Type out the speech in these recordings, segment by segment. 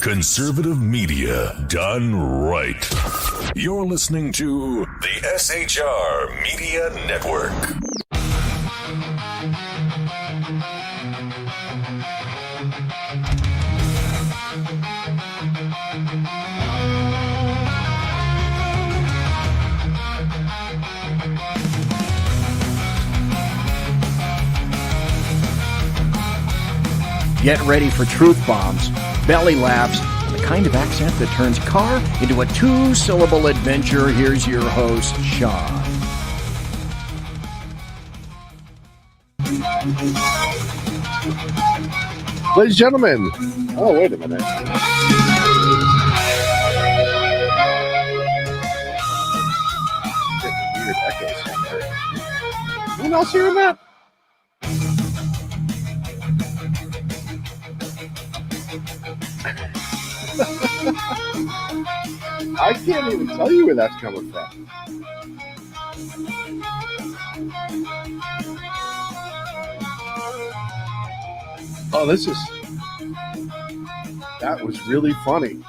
Conservative media done right. You're listening to the SHR Media Network. Get ready for truth bombs, belly laughs, and the kind of accent that turns car into a two-syllable adventure. Here's your host, Sean. Ladies and gentlemen. Oh, wait a minute. Weird echoes somewhere. Anyone else hearing that? I can't even tell you where that's coming from. Oh, that was really funny.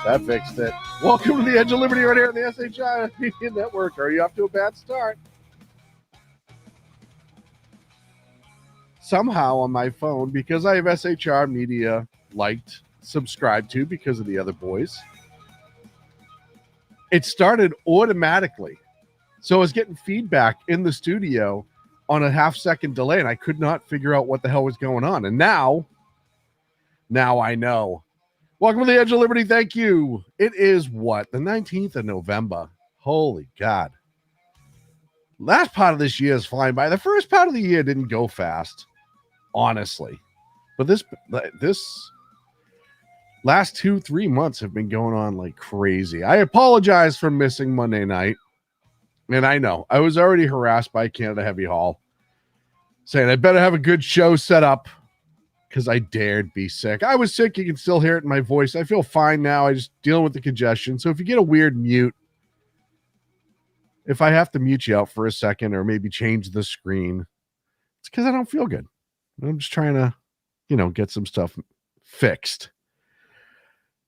That fixed it. Welcome to the Edge of Liberty right here on the SHI Media Network. Are you off to a bad start? Somehow on my phone, because I have SHR Media liked, subscribed to because of the other boys, it started automatically. So I was getting feedback in the studio on a half-second delay, and I could not figure out what the hell was going on. And now I know. Welcome to the Edge of Liberty. Thank you. It is what? The 19th of November. Holy God. Last part of this year is flying by. The first part of the year didn't go fast, honestly. But this last 2-3 months have been going on like crazy. I apologize for missing Monday night. And I know I was already harassed by Canada Heavy Hall saying I better have a good show set up because I dared be sick. I was sick. You can still hear it in my voice. I feel fine now. I just dealing with the congestion. So if you get a weird mute, if I have to mute you out for a second or maybe change the screen, it's because I don't feel good. I'm just trying to, get some stuff fixed.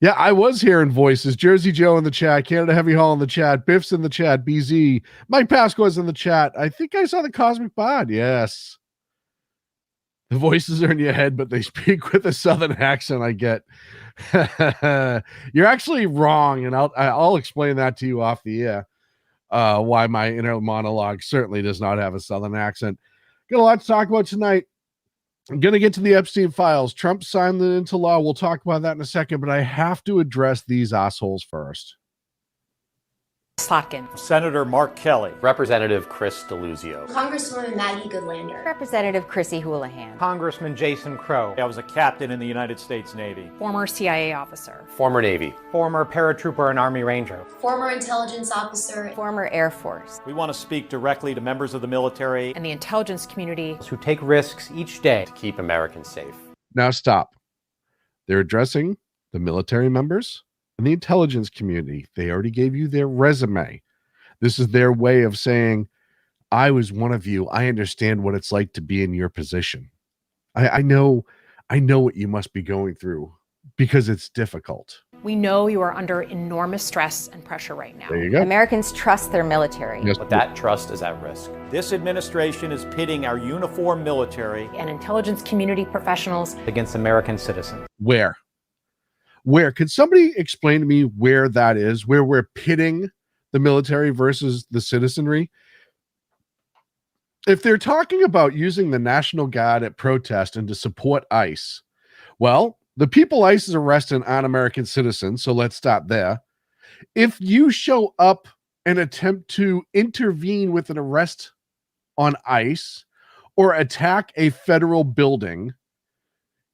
Yeah, I was hearing voices. Jersey Joe in the chat, Canada Heavy Hall in the chat, Biff's in the chat, BZ, Mike Pasco's in the chat. I think I saw the Cosmic Bod. Yes. The voices are in your head, but they speak with a Southern accent, I get. You're actually wrong, and I'll explain that to you off the air, why my inner monologue certainly does not have a Southern accent. Got a lot to talk about tonight. I'm going to get to the Epstein files. Trump signed it into law. We'll talk about that in a second, but I have to address these assholes first. Slotkin. Senator Mark Kelly. Representative Chris DeLuzio. Congresswoman Maggie Goodlander. Representative Chrissy Houlihan. Congressman Jason Crow. I was a captain in the United States Navy. Former CIA officer. Former Navy. Former paratrooper and Army Ranger. Former intelligence officer. Former Air Force. We want to speak directly to members of the military and the intelligence community who take risks each day to keep Americans safe. Now stop. They're addressing the military members and the intelligence community. They already gave you their resume. This is their way of saying, I was one of you. I understand what it's like to be in your position. I know what you must be going through because it's difficult. We know you are under enormous stress and pressure right now. There you go. Americans trust their military. Yes, but that trust is at risk. This administration is pitting our uniformed military and intelligence community professionals against American citizens. Where? Could somebody explain to me where that is, where we're pitting the military versus the citizenry? If they're talking about using the National Guard at protest and to support ICE, well, the people ICE is arresting aren't American citizens, so let's stop there. If you show up and attempt to intervene with an arrest on ICE or attack a federal building,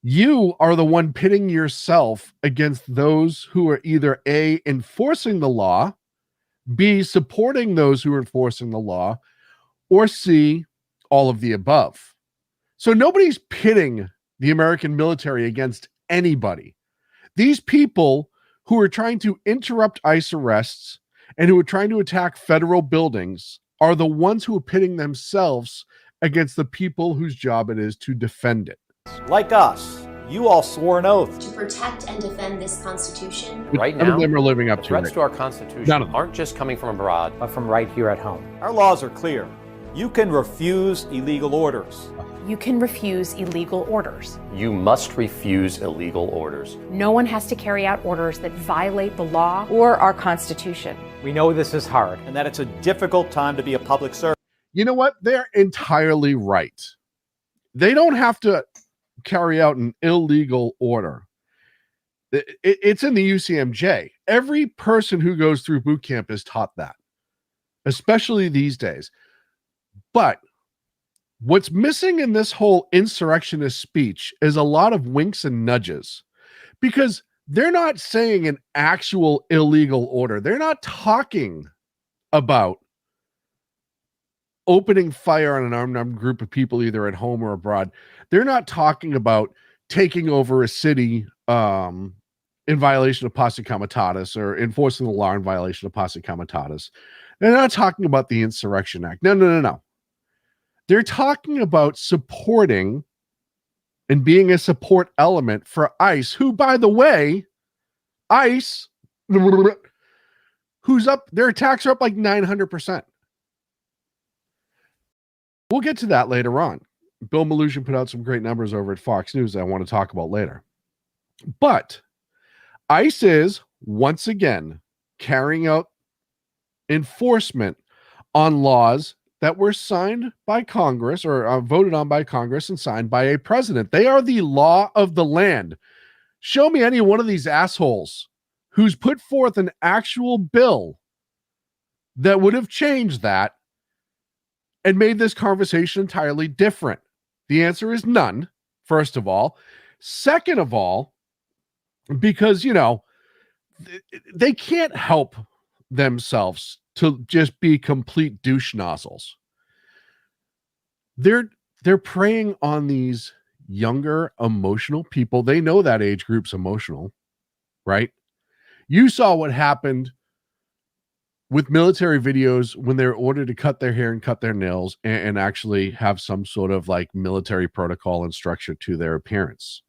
you are the one pitting yourself against those who are either A, enforcing the law, B, supporting those who are enforcing the law, or C, all of the above. So nobody's pitting the American military against anybody. These people who are trying to interrupt ICE arrests and who are trying to attack federal buildings are the ones who are pitting themselves against the people whose job it is to defend it. Like us, you all swore an oath. to protect and defend this Constitution. Right None now, of them are living up the to threats it. to our None Constitution of them. aren't just coming from abroad. but from right here at home. Our laws are clear. You can refuse illegal orders. You can refuse illegal orders. You must refuse illegal orders. No one has to carry out orders that violate the law. or our Constitution. We know this is hard. And that it's a difficult time to be a public servant. You know what? They're entirely right. They don't have to carry out an illegal order. It's in the UCMJ. Every person who goes through boot camp is taught that, especially these days. But what's missing in this whole insurrectionist speech is a lot of winks and nudges, because they're not saying an actual illegal order. They're not talking about opening fire on an armed group of people either at home or abroad. They're not talking about taking over a city in violation of posse comitatus or enforcing the law in violation of posse comitatus. They're not talking about the Insurrection Act. No. They're talking about supporting and being a support element for ICE, who, by the way, ICE, who's up, their attacks are up like 900%. We'll get to that later on. Bill Maloogian put out some great numbers over at Fox News that I want to talk about later. But ICE is, once again, carrying out enforcement on laws that were signed by Congress or voted on by Congress and signed by a president. They are the law of the land. Show me any one of these assholes who's put forth an actual bill that would have changed that and made this conversation entirely different. The answer is none, first of all. Second of all, because, you know, they can't help themselves to just be complete douche nozzles. They're preying on these younger, emotional people. They know that age group's emotional, right? You saw what happened with military videos when they're ordered to cut their hair and cut their nails and actually have some sort of like military protocol and structure to their appearance.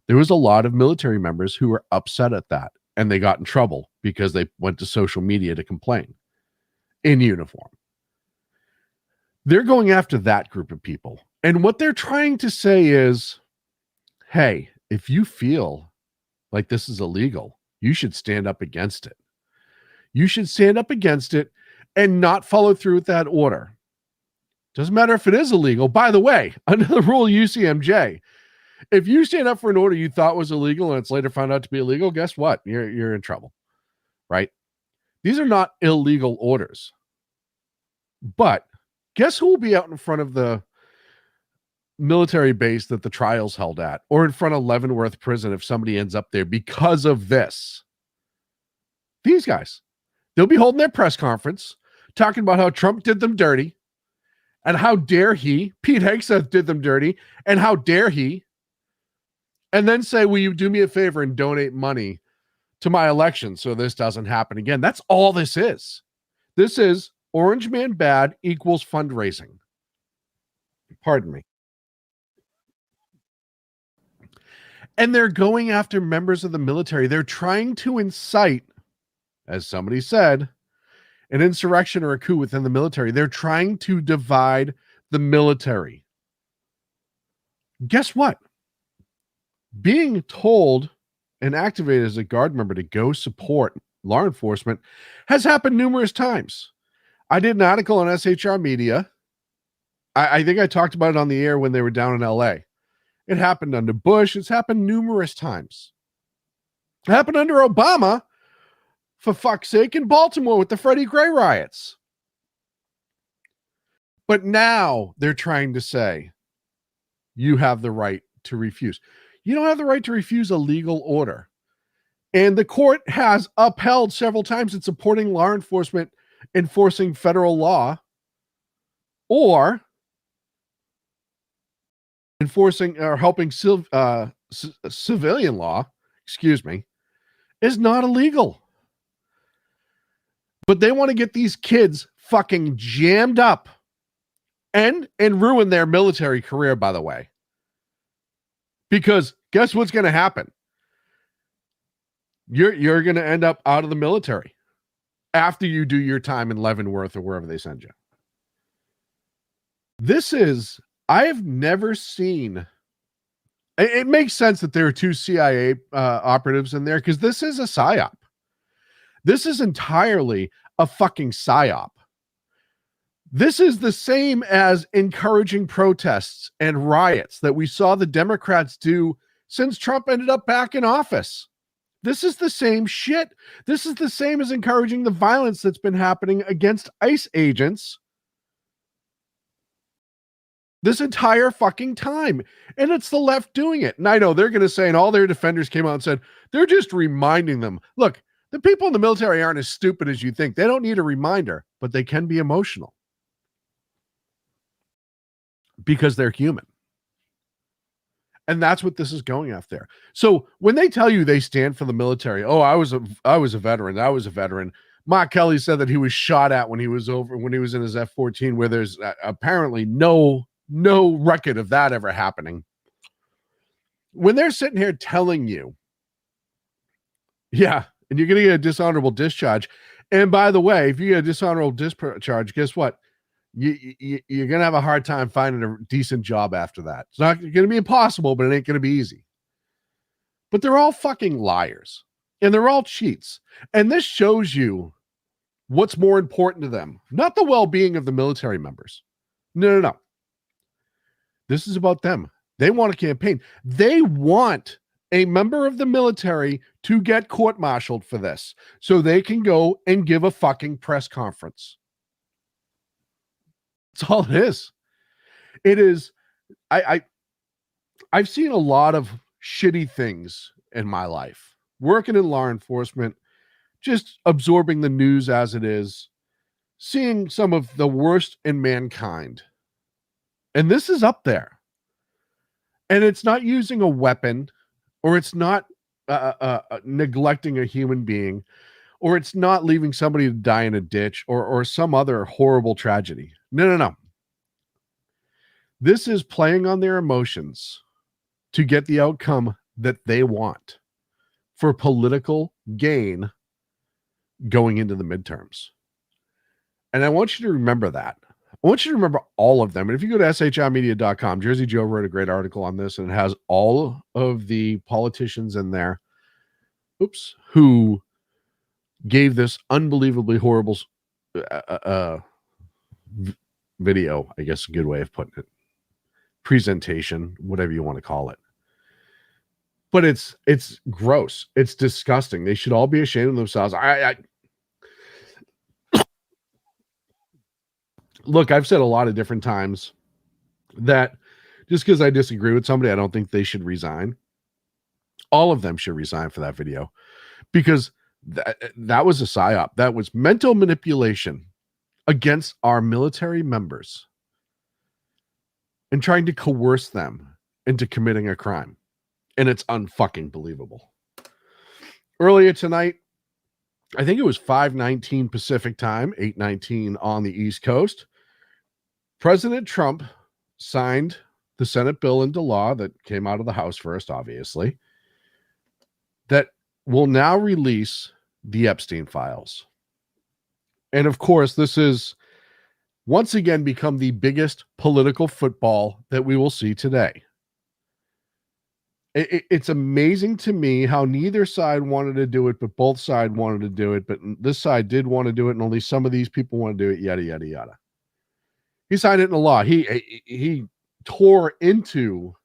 There was a lot of military members who were upset at that, and they got in trouble because they went to social media to complain in uniform. They're going after that group of people. And what they're trying to say is, hey, if you feel like this is illegal, you should stand up against it. You should stand up against it and not follow through with that order. Doesn't matter if it is illegal. By the way, under the rule UCMJ, if you stand up for an order you thought was illegal and it's later found out to be illegal, guess what? You're in trouble, right? These are not illegal orders. But guess who will be out in front of the military base that the trial's held at, or in front of Leavenworth Prison if somebody ends up there because of this? These guys. They'll be holding their press conference talking about how Trump did them dirty and how dare he, Pete Hegseth did them dirty, and how dare he, and then say, will you do me a favor and donate money to my election so this doesn't happen again? That's all this is. This is Orange Man Bad equals fundraising. Pardon me. And they're going after members of the military. They're trying to incite, as somebody said, an insurrection or a coup within the military. They're trying to divide the military. Guess what? Being told and activated as a Guard member to go support law enforcement has happened numerous times. I did an article on SHR Media. I think I talked about it on the air when they were down in LA. It happened under Bush. It's happened numerous times. It happened under Obama, for fuck's sake, in Baltimore with the Freddie Gray riots. But now they're trying to say you have the right to refuse. You don't have the right to refuse a legal order. And the court has upheld several times in supporting law enforcement enforcing federal law or enforcing or helping civilian law, is not illegal. But they want to get these kids fucking jammed up and ruin their military career, by the way. Because guess what's going to happen? You're going to end up out of the military after you do your time in Leavenworth or wherever they send you. I've never seen. It makes sense that there are two CIA operatives in there because this is a psyop. This is entirely a fucking psyop. This is the same as encouraging protests and riots that we saw the Democrats do since Trump ended up back in office. This is the same shit. This is the same as encouraging the violence that's been happening against ICE agents this entire fucking time. And it's the left doing it. And I know they're going to say, and all their defenders came out and said, they're just reminding them. Look, the people in the military aren't as stupid as you think. They don't need a reminder, but they can be emotional because they're human. And that's what this is going after. So when they tell you they stand for the military, oh, I was a veteran. I was a veteran. Mark Kelly said that he was shot at when he was in his F-14, where there's apparently no record of that ever happening. When they're sitting here telling you, yeah, and you're going to get a dishonorable discharge. And by the way, if you get a dishonorable discharge, guess what? You're going to have a hard time finding a decent job after that. It's not going to be impossible, but it ain't going to be easy. But they're all fucking liars. And they're all cheats. And this shows you what's more important to them. Not the well-being of the military members. No. This is about them. They want a campaign. They want a member of the military to get court-martialed for this so they can go and give a fucking press conference. That's all it is. It is. I've seen a lot of shitty things in my life. Working in law enforcement, just absorbing the news as it is, seeing some of the worst in mankind. And this is up there. And it's not using a weapon, or it's not neglecting a human being, or it's not leaving somebody to die in a ditch or some other horrible tragedy. No. This is playing on their emotions to get the outcome that they want for political gain going into the midterms. And I want you to remember that. I want you to remember all of them. And if you go to shrmedia.com, Jersey Joe wrote a great article on this, and it has all of the politicians in there, who gave this unbelievably horrible video, I guess a good way of putting it, presentation, whatever you want to call it. But it's gross. It's disgusting. They should all be ashamed of themselves. Look, I've said a lot of different times that just because I disagree with somebody, I don't think they should resign. All of them should resign for that video, because that was a psyop. That was mental manipulation against our military members and trying to coerce them into committing a crime. And it's unfucking believable. Earlier tonight, I think it was 5:19 Pacific time, 8:19 on the East Coast, President Trump signed the Senate bill into law that came out of the House first, obviously, that will now release the Epstein files. And of course, this is once again become the biggest political football that we will see today. It's amazing to me how neither side wanted to do it, but both sides wanted to do it. But this side did want to do it, and only some of these people want to do it, yada, yada, yada. He signed it into law. He tore into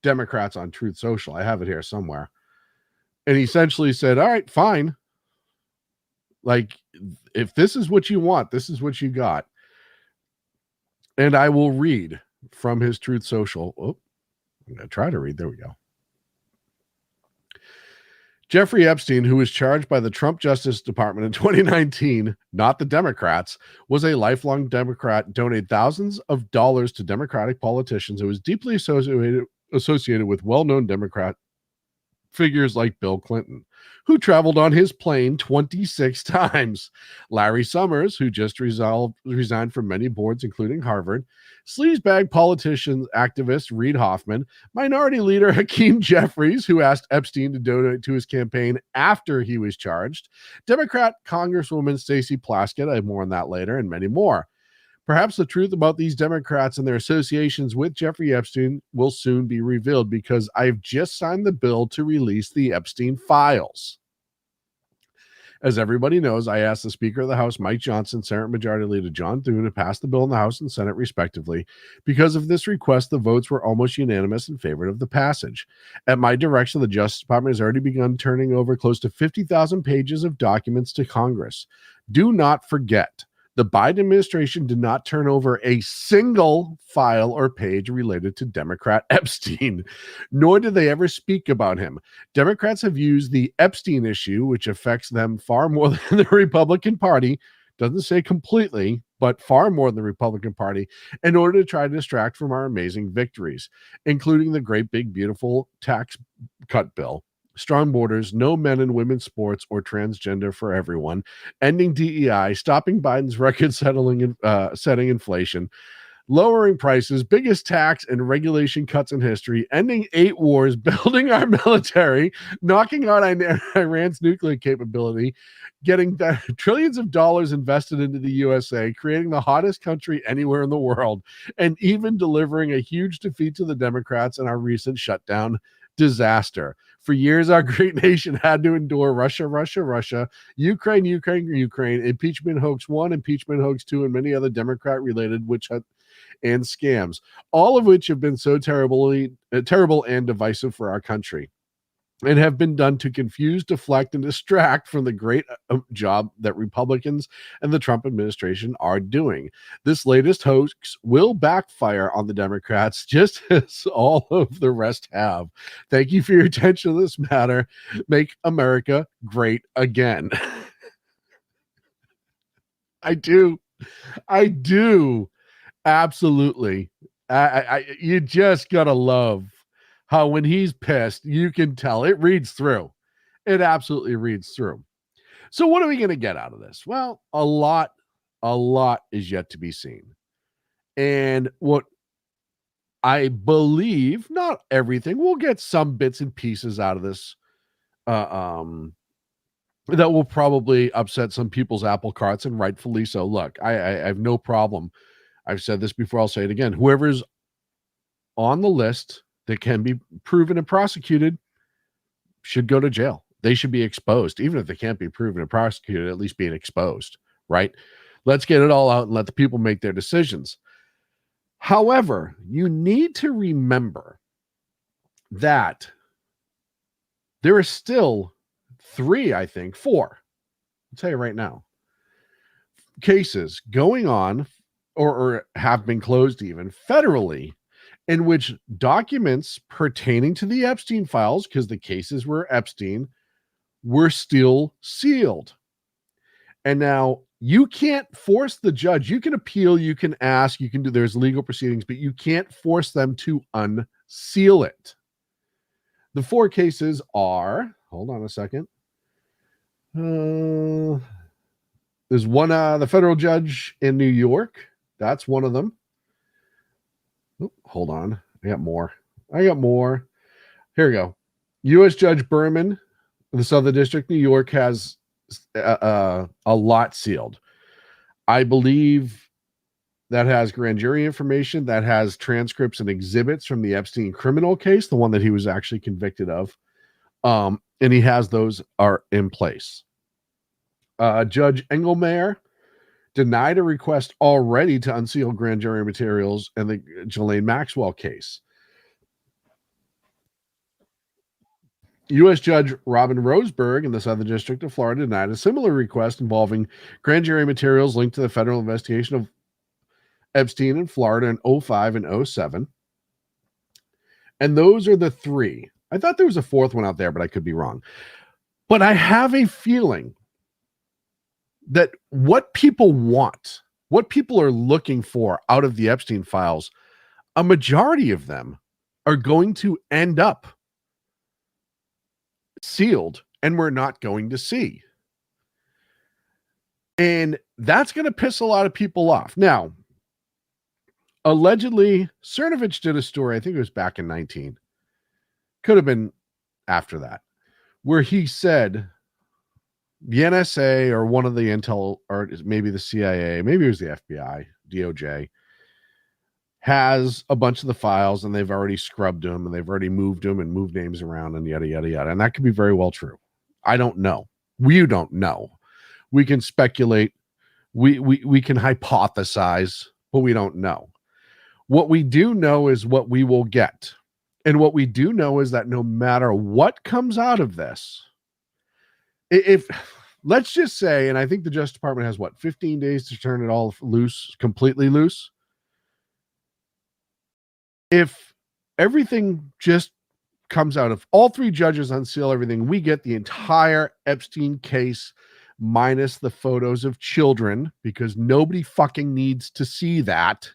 Democrats on Truth Social. I have it here somewhere. And he essentially said, all right, fine. Like, if this is what you want, this is what you got. And I will read from his Truth Social. Oh, I'm going to try to read. There we go. Jeffrey Epstein, who was charged by the Trump Justice Department in 2019, not the Democrats, was a lifelong Democrat, donated thousands of dollars to Democratic politicians, and was deeply associated with well-known Democrat figures like Bill Clinton, who traveled on his plane 26 times, Larry Summers, who just resigned from many boards, including Harvard, sleazebag politician activist Reid Hoffman, minority leader Hakeem Jeffries, who asked Epstein to donate to his campaign after he was charged, Democrat Congresswoman Stacey Plaskett, I have more on that later, and many more. Perhaps the truth about these Democrats and their associations with Jeffrey Epstein will soon be revealed, because I've just signed the bill to release the Epstein files. As everybody knows, I asked the Speaker of the House, Mike Johnson, Senate Majority Leader John Thune, to pass the bill in the House and Senate respectively. Because of this request, the votes were almost unanimous in favor of the passage. At my direction, the Justice Department has already begun turning over close to 50,000 pages of documents to Congress. Do not forget, the Biden administration did not turn over a single file or page related to Democrat Epstein, nor did they ever speak about him. Democrats have used the Epstein issue, which affects them far more than the Republican Party, doesn't say completely, but far more than the Republican Party, in order to try to distract from our amazing victories, including the great big beautiful tax cut bill, strong borders, no men and women's sports or transgender for everyone, ending DEI, stopping Biden's record-setting inflation, lowering prices, biggest tax and regulation cuts in history, ending 8 wars, building our military, knocking out Iran's nuclear capability, getting trillions of dollars invested into the USA, creating the hottest country anywhere in the world, and even delivering a huge defeat to the Democrats in our recent shutdown disaster. For years, our great nation had to endure Russia, Ukraine, impeachment hoax 1, impeachment hoax 2, and many other Democrat-related witch hunt and scams, all of which have been so terrible and divisive for our country, and have been done to confuse, deflect, and distract from the great job that Republicans and the Trump administration are doing. This latest hoax will backfire on the Democrats, just as all of the rest have. Thank you for your attention to this matter. Make America great again. I do. Absolutely. You just gotta love how when he's pissed, you can tell it reads through. It absolutely reads through. So what are we going to get out of this? Well, a lot is yet to be seen. And what I believe, not everything, we'll get some bits and pieces out of this that will probably upset some people's apple carts, and rightfully so. Look, I have no problem. I've said this before, I'll say it again. Whoever's on the list that can be proven and prosecuted should go to jail. They should be exposed, even if they can't be proven and prosecuted, at least being exposed, right? Let's get it all out and let the people make their decisions. However, you need to remember that there are still 4, I'll tell you right now, cases going on or have been closed even federally, in which documents pertaining to the Epstein files, because the cases were Epstein, were still sealed. And now you can't force the judge. You can appeal, you can ask, you can do, there's legal proceedings, but you can't force them to unseal it. The 4 cases are, hold on a second. There's one, the federal judge in New York. That's one of them. Oh, hold on. I got more. Here we go. U.S. Judge Berman, the Southern District, New York, has a lot sealed. I believe that has grand jury information, that has transcripts and exhibits from the Epstein criminal case, the one that he was actually convicted of. And he has those are in place. Judge Engelmeyer denied a request already to unseal grand jury materials in the Ghislaine Maxwell case. U.S. Judge Robin Roseberg in the Southern District of Florida denied a similar request involving grand jury materials linked to the federal investigation of Epstein in Florida in 2005 and 2007. And those are the 3. I thought there was a 4th one out there, but I could be wrong. But I have a feeling that what people want, what people are looking for out of the Epstein files, a majority of them are going to end up sealed and we're not going to see. And that's going to piss a lot of people off. Now, allegedly, Cernovich did a story, I think it was back in 19, could have been after that, where he said the NSA or one of the intel, or maybe the CIA, maybe it was the FBI, DOJ, has a bunch of the files and they've already scrubbed them and they've already moved them and moved names around and yada, yada, yada. And that could be very well true. I don't know. We don't know. We can speculate. We can hypothesize, but we don't know. What we do know is what we will get. And what we do know is that no matter what comes out of this, if let's just say, and I think the Justice Department has 15 days to turn it all loose, completely loose. If everything just comes out, if all three judges unseal everything, we get the entire Epstein case minus the photos of children, because nobody fucking needs to see that.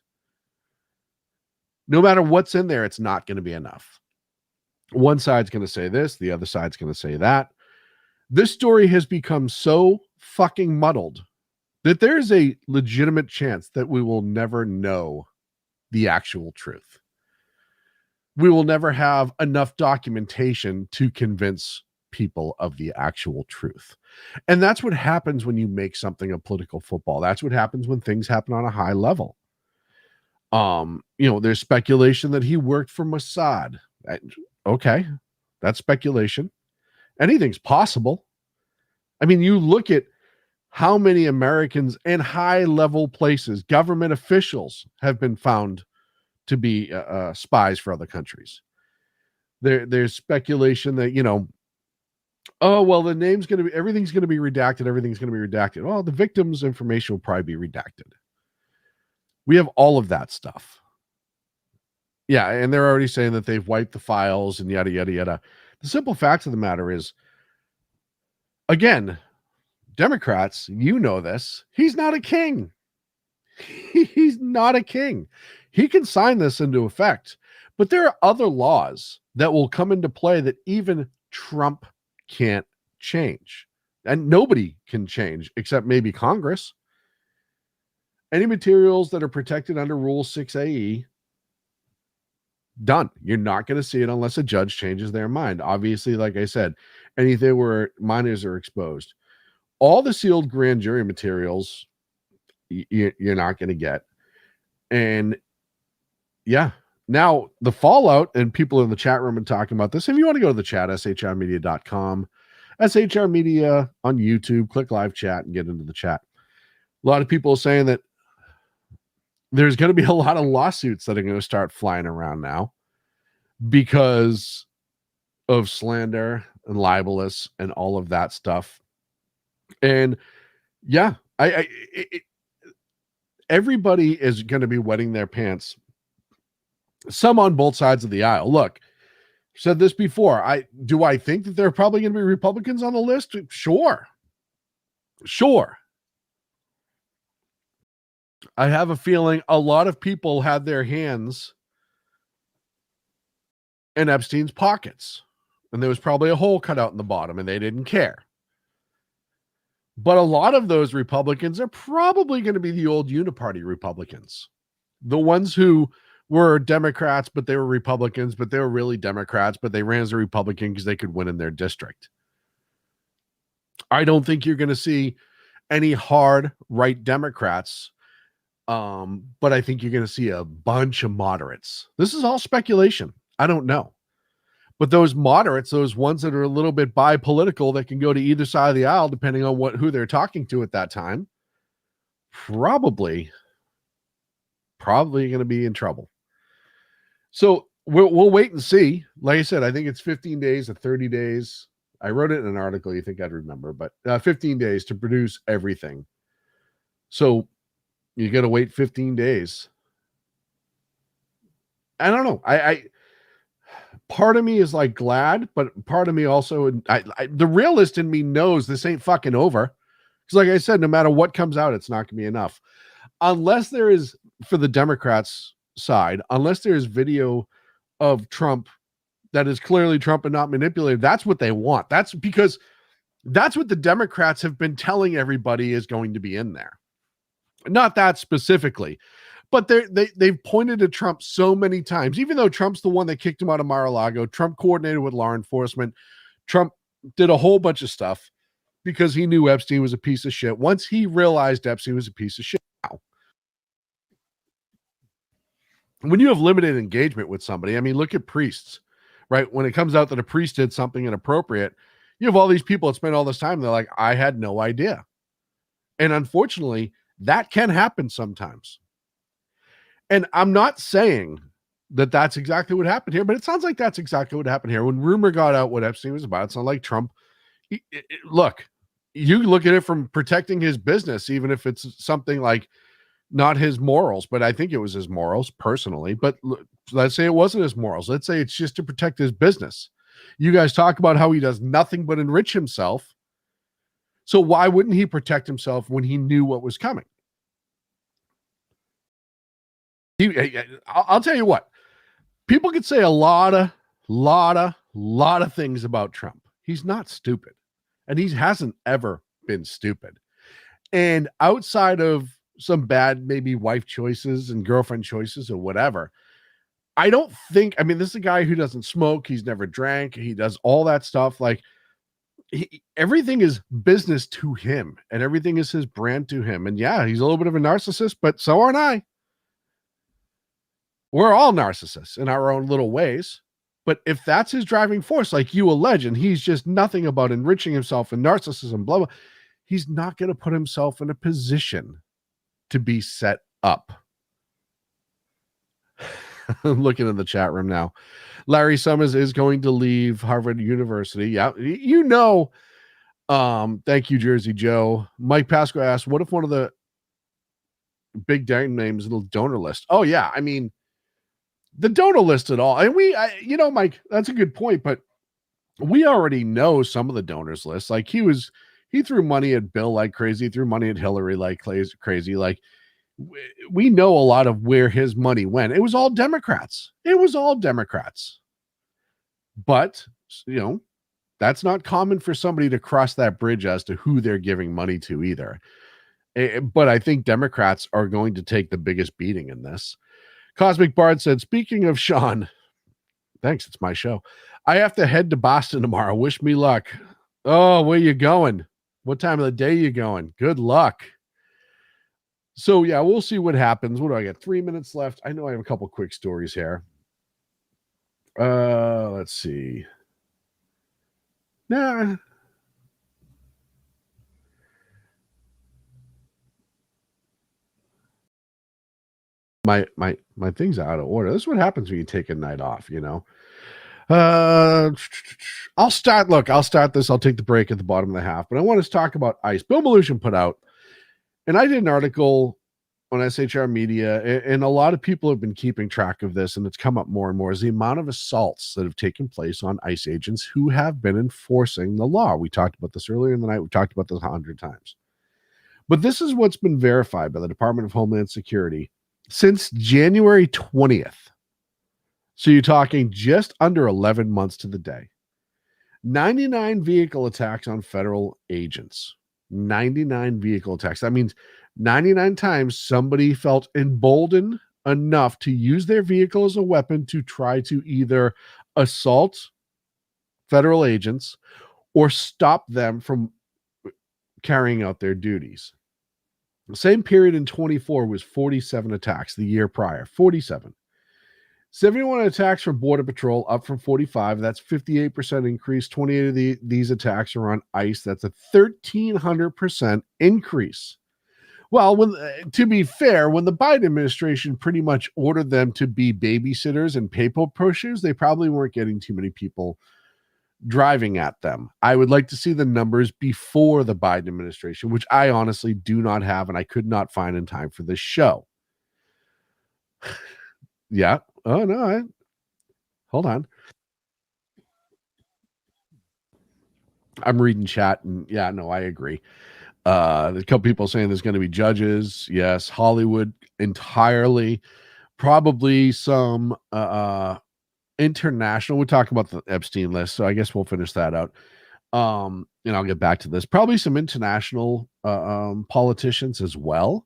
No matter what's in there, it's not going to be enough. One side's going to say this, the other side's going to say that. This story has become so fucking muddled that there's a legitimate chance that we will never know the actual truth. We will never have enough documentation to convince people of the actual truth. And that's what happens when you make something a political football. That's what happens when things happen on a high level. There's speculation that he worked for Mossad. Okay, that's speculation. Anything's possible. I mean, you look at how many Americans in high-level places, government officials, have been found to be spies for other countries. There's speculation that, the name's going to be, everything's going to be redacted. Everything's going to be redacted. Well, the victim's information will probably be redacted. We have all of that stuff. Yeah, and they're already saying that they've wiped the files and yada, yada, yada. The simple fact of the matter is, again, Democrats, you know this, he's not a king. He's not a king. He can sign this into effect, but there are other laws that will come into play that even Trump can't change. And nobody can change except maybe Congress. Any materials that are protected under Rule 6AE, done. You're not going to see it unless a judge changes their mind. Obviously, like I said, anything where minors are exposed. All the sealed grand jury materials, you're not going to get. And yeah, now the fallout, and people in the chat room are talking about this. If you want to go to the chat, shrmedia.com, SHR Media on YouTube, click live chat and get into the chat. A lot of people are saying that there's going to be a lot of lawsuits that are going to start flying around now because of slander and libelous and all of that stuff. And yeah, everybody is going to be wetting their pants. Some on both sides of the aisle. Look, I've said this before. I think that there are probably going to be Republicans on the list? Sure. I have a feeling a lot of people had their hands in Epstein's pockets, and there was probably a hole cut out in the bottom, and they didn't care. But a lot of those Republicans are probably going to be the old uniparty Republicans, the ones who were Democrats, but they were Republicans, but they were really Democrats, but they ran as a Republican because they could win in their district. I don't think you're going to see any hard right Democrats. But I think you're going to see a bunch of moderates. This is all speculation. I don't know. But those moderates, those ones that are a little bit bipolitical that can go to either side of the aisle, depending on who they're talking to at that time, probably going to be in trouble. So we'll wait and see. Like I said, I think it's 15 days or 30 days. I wrote it in an article. You think I'd remember, but 15 days to produce everything. So you got to wait 15 days. I don't know. I part of me is like glad, but part of me also, the realist in me knows this ain't fucking over. Because like I said, no matter what comes out, it's not going to be enough. Unless there is, for the Democrats side, unless there's video of Trump that is clearly Trump and not manipulated. That's what they want. That's because that's what the Democrats have been telling everybody is going to be in there. Not that specifically, but they've pointed to Trump so many times, even though Trump's the one that kicked him out of Mar-a-Lago. Trump coordinated with law enforcement. Trump did a whole bunch of stuff because he knew Epstein was a piece of shit. Once he realized Epstein was a piece of shit, when you have limited engagement with somebody, I mean, look at priests, right? When it comes out that a priest did something inappropriate, you have all these people that spend all this time. They're like, I had no idea. And unfortunately, that can happen sometimes. And I'm not saying that that's exactly what happened here, but it sounds like that's exactly what happened here. When rumor got out what Epstein was about, it sounded like Trump. Look, you look at it from protecting his business, even if it's something like not his morals, but I think it was his morals personally. But let's say it wasn't his morals. Let's say it's just to protect his business. You guys talk about how he does nothing but enrich himself. So why wouldn't he protect himself when he knew what was coming? I'll tell you what, people could say a lot of things about Trump. He's not stupid, and he hasn't ever been stupid. And outside of some bad, maybe wife choices and girlfriend choices or whatever, I don't think, I mean, this is a guy who doesn't smoke. He's never drank. He does all that stuff. Like everything is business to him and everything is his brand to him. And yeah, he's a little bit of a narcissist, but so aren't I. We're all narcissists in our own little ways. But if that's his driving force, like you allege, and he's just nothing about enriching himself and narcissism, blah, blah, he's not going to put himself in a position to be set up. I'm looking in the chat room now. Larry Summers is going to leave Harvard University. Yeah, you know. Thank you, Jersey Joe. Mike Pasco asked, what if one of the big names in the donor list? Oh, yeah. I mean, the donor list at all. And Mike, that's a good point, but we already know some of the donors list. Like he threw money at Bill like crazy, threw money at Hillary like crazy. Like we know a lot of where his money went. It was all Democrats. But, that's not common for somebody to cross that bridge as to who they're giving money to either. But I think Democrats are going to take the biggest beating in this. Cosmic Bard said, speaking of Sean, thanks, it's my show. I have to head to Boston tomorrow. Wish me luck. Oh, where you going? What time of the day you going? Good luck. So, yeah, we'll see what happens. What do I got? 3 minutes left. I know I have a couple quick stories here. Let's see. Nah. My thing's out of order. This is what happens when you take a night off, I'll start this. I'll take the break at the bottom of the half, but I want to talk about ICE. Bill Malusian put out, and I did an article on SHR Media, and a lot of people have been keeping track of this, and it's come up more and more, is the amount of assaults that have taken place on ICE agents who have been enforcing the law. We talked about this earlier in the night. We talked about this 100 times. But this is what's been verified by the Department of Homeland Security since January 20th. So you're talking just under 11 months to the day. 99 vehicle attacks on federal agents. 99 vehicle attacks. That means 99 times somebody felt emboldened enough to use their vehicle as a weapon to try to either assault federal agents or stop them from carrying out their duties. The same period in 24 was 47 attacks the year prior. 47. 71 attacks from Border Patrol, up from 45. That's 58% increase. 28 of these attacks are on ICE. That's a 1,300% increase. Well, to be fair, when the Biden administration pretty much ordered them to be babysitters and paper pushers, they probably weren't getting too many people driving at them. I would like to see the numbers before the Biden administration, which I honestly do not have, and I could not find in time for this show. Yeah. Oh, no. Hold on. I'm reading chat, and yeah, no, I agree. There's a couple people saying there's going to be judges. Yes. Hollywood entirely. Probably some international, we're talking about the Epstein list, so I guess we'll finish that out. And I'll get back to this. Probably some international politicians as well.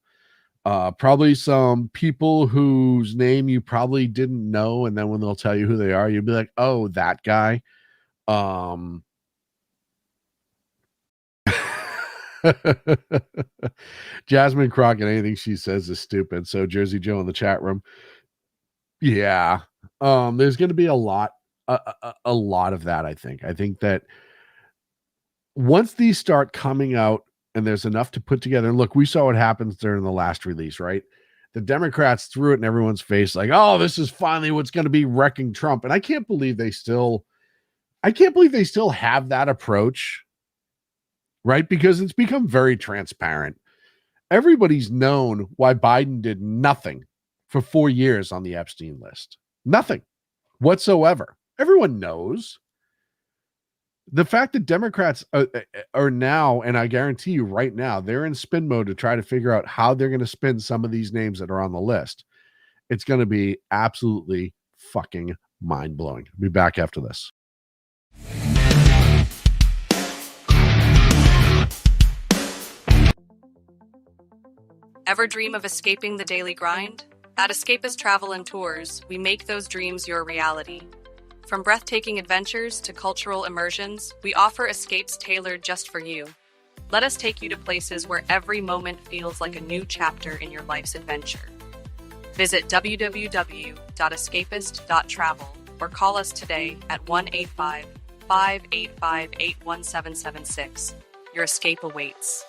Probably some people whose name you probably didn't know, and then when they'll tell you who they are, you'll be like, oh, that guy. Jasmine Crockett, anything she says is stupid. So Jersey Joe in the chat room. Yeah. There's going to be a lot of that. I think that once these start coming out and there's enough to put together, and look, we saw what happens during the last release, right? The Democrats threw it in everyone's face like, oh, this is finally what's going to be wrecking Trump. And I can't believe they still have that approach, right? Because it's become very transparent. Everybody's known why Biden did nothing for 4 years on the Epstein list. Nothing whatsoever. Everyone knows. The fact that Democrats are now, and I guarantee you right now, they're in spin mode to try to figure out how they're going to spin some of these names that are on the list. It's going to be absolutely fucking mind-blowing. I'll be back after this. Ever dream of escaping the daily grind? At Escapist Travel and Tours, we make those dreams your reality. From breathtaking adventures to cultural immersions, we offer escapes tailored just for you. Let us take you to places where every moment feels like a new chapter in your life's adventure. Visit www.escapist.travel or call us today at 1-855-885-81776. Your escape awaits.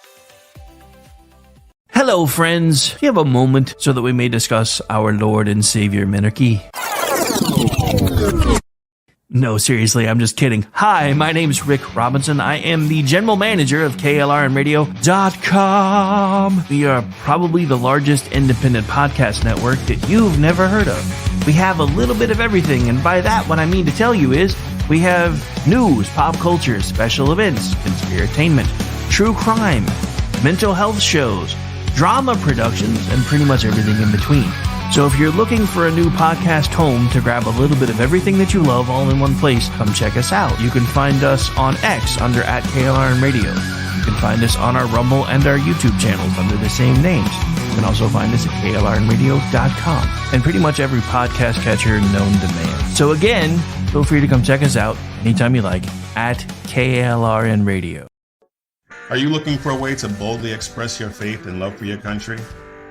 Hello, friends. Do you have a moment so that we may discuss our Lord and Savior Minarchy? No, seriously, I'm just kidding. Hi, my name's Rick Robinson. I am the general manager of KLRNradio.com. We are probably the largest independent podcast network that you've never heard of. We have a little bit of everything, and by that, what I mean to tell you is we have news, pop culture, special events, conspiratainment, true crime, mental health shows, drama productions, and pretty much everything in between. So if you're looking for a new podcast home to grab a little bit of everything that you love all in one place, come check us out. You can find us on X under @KLRNradio. You can find us on our Rumble and our YouTube channels under the same names. You can also find us at KLRNradio.com and pretty much every podcast catcher known to man. So again, feel free to come check us out anytime you like at KLRNradio. Are you looking for a way to boldly express your faith and love for your country?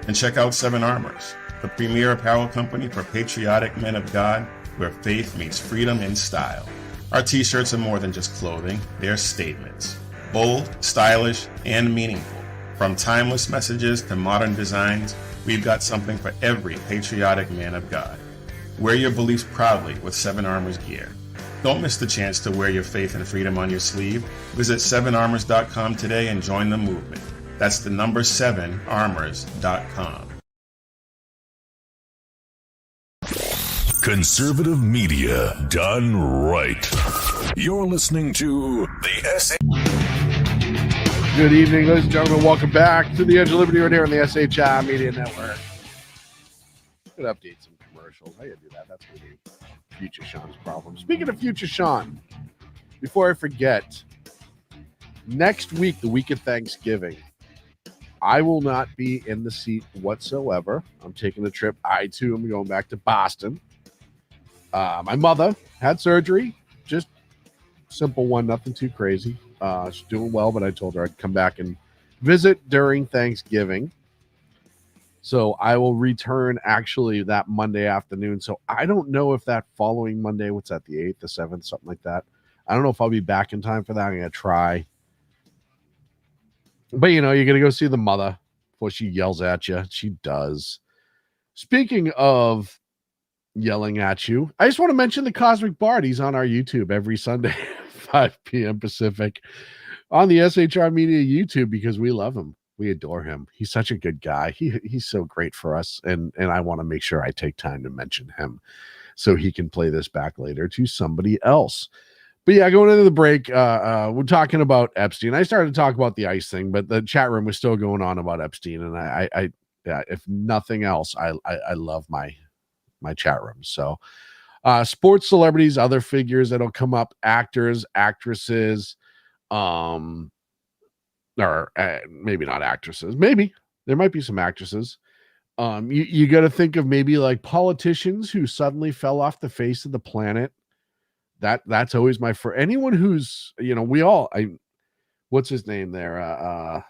And check out Seven Armors, the premier apparel company for patriotic men of God, where faith meets freedom in style. Our t-shirts are more than just clothing, they're statements. Bold, stylish, and meaningful. From timeless messages to modern designs, we've got something for every patriotic man of God. Wear your beliefs proudly with Seven Armors gear. Don't miss the chance to wear your faith and freedom on your sleeve. Visit 7armors.com today and join the movement. That's the number 7armors.com. Conservative media done right. You're listening to the SA. Good evening, ladies and gentlemen. Welcome back to the Edge of Liberty right here on the SHI Media Network. Could update some commercials. I gotta do that. That's gonna be Future Sean's problem. Speaking of Future Sean, before I forget, next week, the week of Thanksgiving, I will not be in the seat whatsoever. I'm taking a trip. I too am going back to Boston. My mother had surgery, just simple one, nothing too crazy. She's doing well, but I told her I'd come back and visit during Thanksgiving. So I will return actually that Monday afternoon. So I don't know if that following Monday, what's that, the 8th, the 7th, something like that. I don't know if I'll be back in time for that. I'm going to try. But, you know, you're going to go see the mother before she yells at you. She does. Speaking of yelling at you, I just want to mention the Cosmic Bard. He's on our YouTube every Sunday, 5 p.m. Pacific, on the SHR Media YouTube, because we love him. We adore him. He's such a good guy. He's so great for us. And I want to make sure I take time to mention him so he can play this back later to somebody else. But yeah, going into the break, we're talking about Epstein. I started to talk about the ICE thing, but the chat room was still going on about Epstein. And yeah, if nothing else, I love my chat room. So Sports celebrities, other figures that'll come up, actors, actresses, or maybe not actresses. Maybe there might be some actresses. You got to think of maybe like politicians who suddenly fell off the face of the planet. That's always my for anyone who's, what's his name there?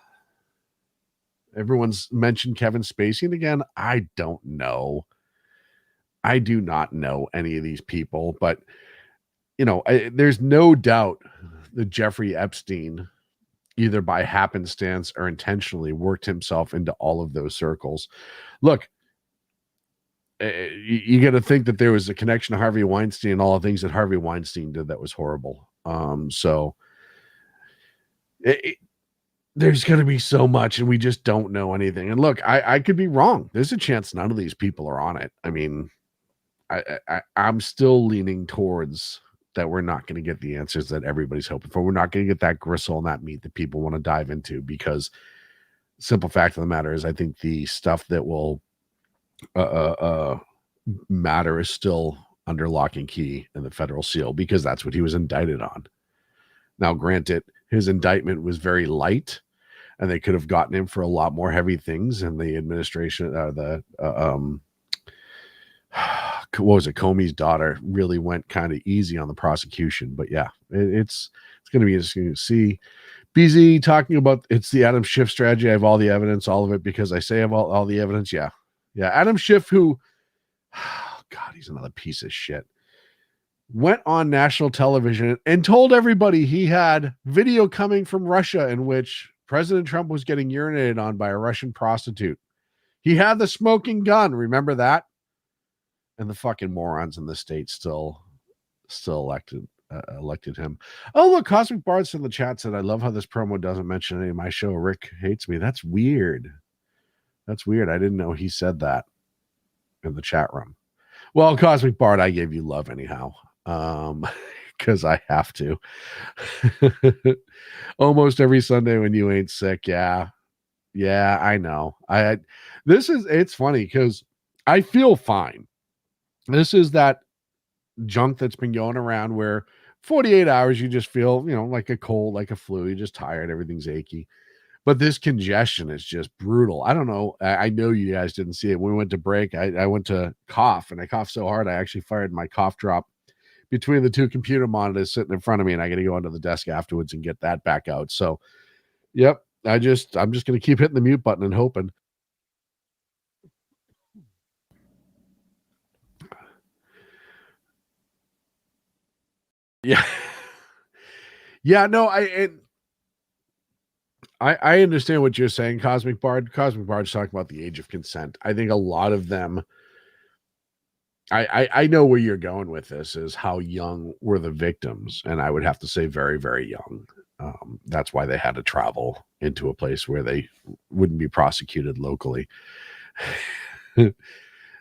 Everyone's mentioned Kevin Spacey, and again, I don't know. I do not know any of these people, but there's no doubt that Jeffrey Epstein, either by happenstance or intentionally, worked himself into all of those circles. Look, you got to think that there was a connection to Harvey Weinstein and all the things that Harvey Weinstein did that was horrible. So there's going to be so much, and we just don't know anything. And look, I could be wrong. There's a chance none of these people are on it. I mean, I'm still leaning towards that we're not going to get the answers that everybody's hoping for. We're not going to get that gristle and that meat that people want to dive into, because simple fact of the matter is, I think the stuff that will matter is still under lock and key in the federal seal, because that's what he was indicted on. Now, granted, his indictment was very light, and they could have gotten him for a lot more heavy things. And the administration, what was it? Comey's daughter really went kind of easy on the prosecution. But yeah, it's going to be interesting to see. BZ talking about it's the Adam Schiff strategy. I have all the evidence, all of it, because I say I have all the evidence. Yeah. Adam Schiff, who, God, he's another piece of shit, went on national television and told everybody he had video coming from Russia in which President Trump was getting urinated on by a Russian prostitute. He had the smoking gun. Remember that? And the fucking morons in the state still elected him. Oh, look, Cosmic Bards in the chat said, I love how this promo doesn't mention any of my show. Rick hates me. That's weird. I didn't know he said that in the chat room. Well, Cosmic Bard, I gave you love anyhow, because I have to. Almost every Sunday when you ain't sick. Yeah, I know. It's funny because I feel fine. This is that junk that's been going around where 48 hours you just feel, like a cold, like a flu. You're just tired. Everything's achy. But this congestion is just brutal. I don't know. I know you guys didn't see it. When we went to break, I went to cough, and I coughed so hard I actually fired my cough drop between the two computer monitors sitting in front of me, and I got to go onto the desk afterwards and get that back out. So, yep, I'm just going to keep hitting the mute button and hoping. Yeah. Yeah, no, I understand what you're saying, Cosmic Bard. Cosmic Bard's talking about the age of consent. I think a lot of them, I know where you're going with this, is how young were the victims. And I would have to say very, very young. That's why they had to travel into a place where they wouldn't be prosecuted locally. Yeah.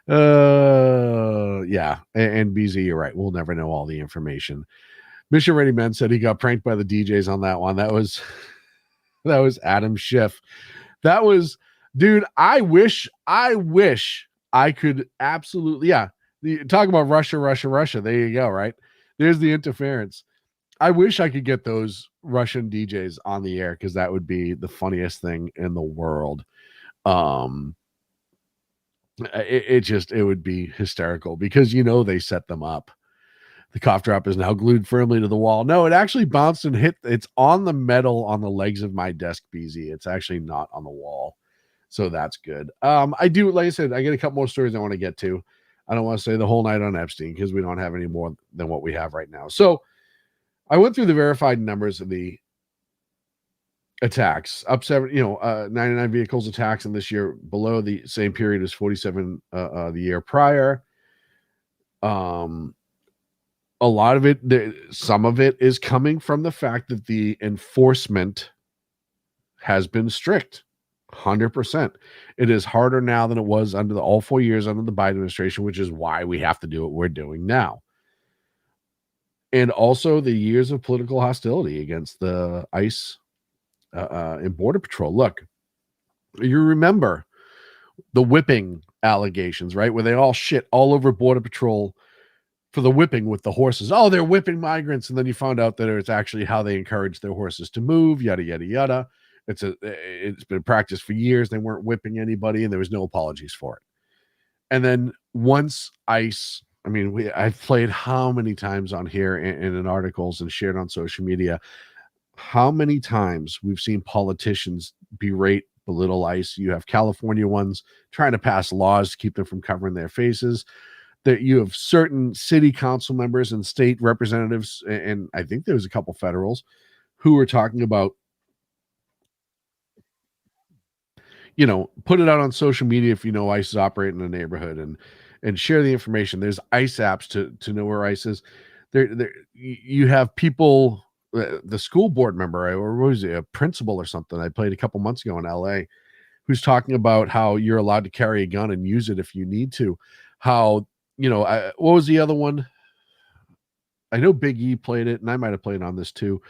And BZ, you're right. We'll never know all the information. Mission Ready Men said he got pranked by the DJs on that one. That was Adam Schiff. That was, dude, I wish I could absolutely, talk about Russia. There you go, right? There's the interference. I wish I could get those Russian DJs on the air, because that would be the funniest thing in the world. It would be hysterical, because they set them up. The cough drop is now glued firmly to the wall. No, it actually bounced and hit. It's on the metal on the legs of my desk, BZ. It's actually not on the wall. So that's good. I do, like I said, I get a couple more stories I want to get to. I don't want to say the whole night on Epstein, because we don't have any more than what we have right now. So I went through the verified numbers of the attacks, up 99 vehicles attacks in this year, below the same period as 47 the year prior. A lot of it, some of it is coming from the fact that the enforcement has been strict. 100%. It is harder now than it was under all 4 years under the Biden administration, which is why we have to do what we're doing now. And also the years of political hostility against the ICE and Border Patrol. Look, you remember the whipping allegations, right? Where they all shit all over Border Patrol for the whipping with the horses. Oh, they're whipping migrants. And then you found out that it's actually how they encourage their horses to move, yada, yada, yada. It's been practiced for years. They weren't whipping anybody, and there was no apologies for it. And then once ICE, I mean, I've played how many times on here and in articles and shared on social media, how many times we've seen politicians berate, belittle ICE. You have California ones trying to pass laws to keep them from covering their faces. That you have certain city council members and state representatives, and I think there was a couple federals who were talking about, put it out on social media if you know ICE is operating in a neighborhood, and share the information. There's ICE apps to know where ICE is. There you have people, the school board member, or what was it, a principal or something I played a couple months ago in LA, who's talking about how you're allowed to carry a gun and use it if you need to. How, what was the other one? I know Big E played it, and I might have played on this too.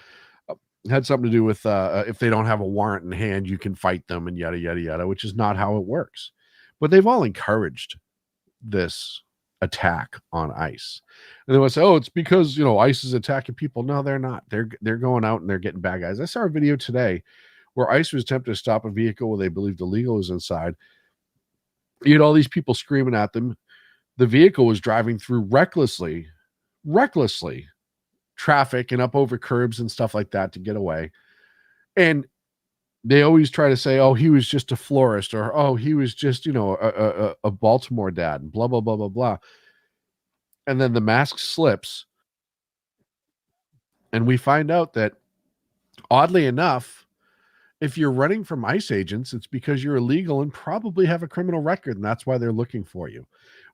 It had something to do with if they don't have a warrant in hand, you can fight them and yada, yada, yada, which is not how it works. But they've all encouraged this attack on ICE. And they want to say, oh, it's because, ICE is attacking people. No, they're not. They're going out and they're getting bad guys. I saw a video today where ICE was attempting to stop a vehicle where they believed illegal was inside. You had all these people screaming at them. The vehicle was driving through recklessly traffic and up over curbs and stuff like that to get away. And they always try to say, oh, he was just a florist, or, oh, he was just, a Baltimore dad, and blah, blah, blah, blah, blah. And then the mask slips. And we find out that, oddly enough, if you're running from ICE agents, it's because you're illegal and probably have a criminal record, and that's why they're looking for you.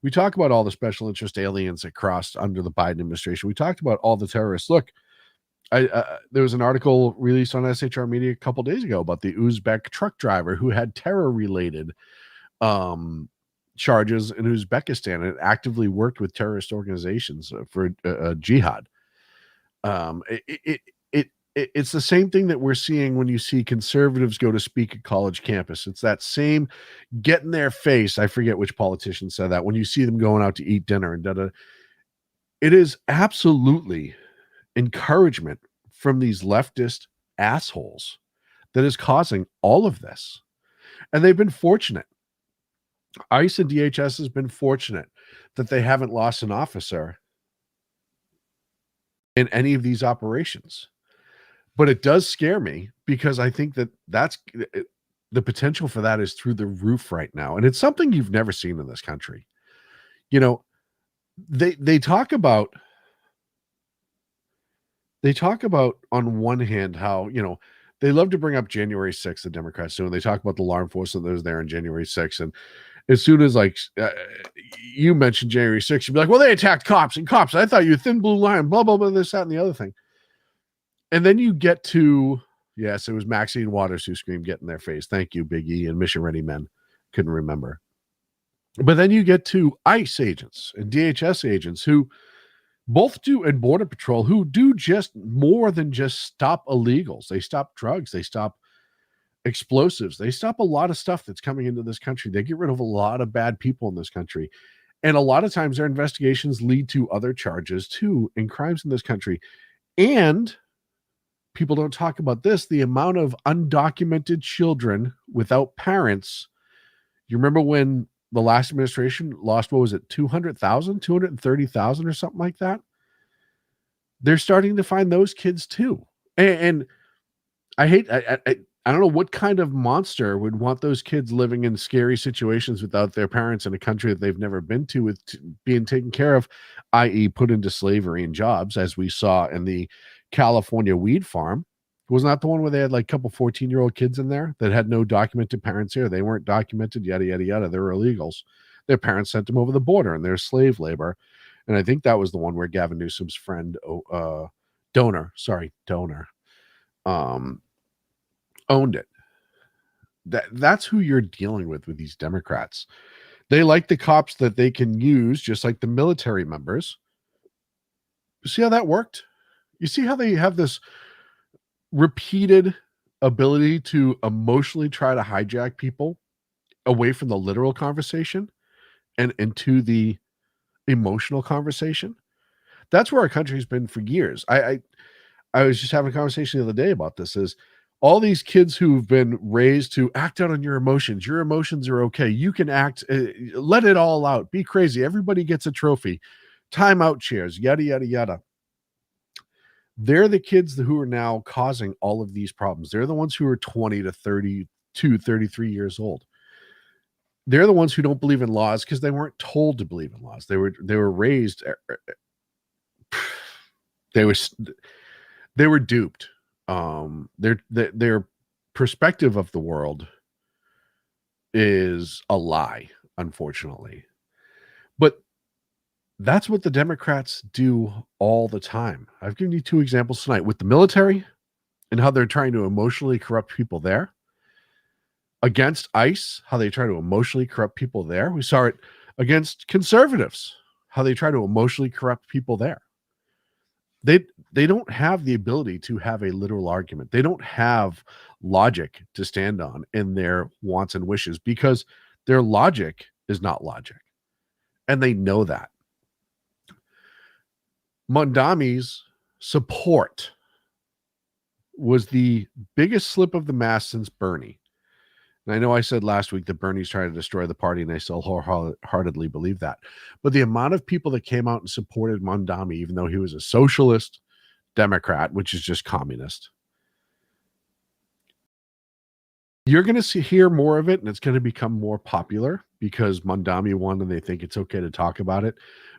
We talk about all the special interest aliens that crossed under the Biden administration. We talked about all the terrorists. Look, there was an article released on SHR Media a couple days ago about the Uzbek truck driver who had terror-related charges in Uzbekistan and actively worked with terrorist organizations for jihad. It's the same thing that we're seeing when you see conservatives go to speak at college campus. It's that same get in their face. I forget which politician said that. When you see them going out to eat dinner and da-da. It is absolutely encouragement from these leftist assholes that is causing all of this. And they've been fortunate. ICE and DHS has been fortunate that they haven't lost an officer in any of these operations. But it does scare me because I think that's the potential for that is through the roof right now. And it's something you've never seen in this country. They talk about on one hand how, they love to bring up January 6th, the Democrats do, and they talk about the law enforcement that was there on January 6th. And as soon as you mentioned January 6th, you'd be like, well, they attacked cops. I thought you thin blue line, blah, blah, blah, this, that, and the other thing. And then you get to, yes, it was Maxine Waters who screamed, get in their face. Thank you, Big E and Mission Ready Men. Couldn't remember. But then you get to ICE agents and DHS agents who both do, and Border Patrol, who do just more than just stop illegals. They stop drugs. They stop explosives. They stop a lot of stuff that's coming into this country. They get rid of a lot of bad people in this country. And a lot of times their investigations lead to other charges too in crimes in this country. And people don't talk about this, the amount of undocumented children without parents. You remember when the last administration lost, what was it, 200,000, 230,000 or something like that? They're starting to find those kids too. And I don't know what kind of monster would want those kids living in scary situations without their parents in a country that they've never been to, with being taken care of, i.e. put into slavery and jobs, as we saw in the California weed farm. Wasn't that the one where they had like a couple 14-year-old kids in there that had no documented parents here? They weren't documented, yada, yada, yada. They were illegals. Their parents sent them over the border and they're slave labor. And I think that was the one where Gavin Newsom's friend, Donor, owned it. That's who you're dealing with these Democrats. They like the cops that they can use, just like the military members. See how that worked? You see how they have this repeated ability to emotionally try to hijack people away from the literal conversation and into the emotional conversation? That's where our country's been for years. I was just having a conversation the other day about this, is all these kids who've been raised to act out on your emotions. Your emotions are okay. You can act, let it all out. Be crazy. Everybody gets a trophy. Timeout chairs, yada, yada, yada. They're the kids who are now causing all of these problems. They're the ones who are 20 to 32, 33 years old. They're the ones who don't believe in laws because they weren't told to believe in laws. They were raised, they were duped. Their perspective of the world is a lie, unfortunately. But that's what the Democrats do all the time. I've given you 2 examples tonight with the military and how they're trying to emotionally corrupt people there. Against ICE, how they try to emotionally corrupt people there. We saw it against conservatives, how they try to emotionally corrupt people there. They don't have the ability to have a literal argument. They don't have logic to stand on in their wants and wishes because their logic is not logic. And they know that. Mondami's support was the biggest slip of the mask since Bernie. And I know I said last week that Bernie's trying to destroy the party, and I still wholeheartedly believe that. But the amount of people that came out and supported Mondami, even though he was a socialist Democrat, which is just communist, you're going to hear more of it, and it's going to become more popular because Mondami won and they think it's okay to talk about it.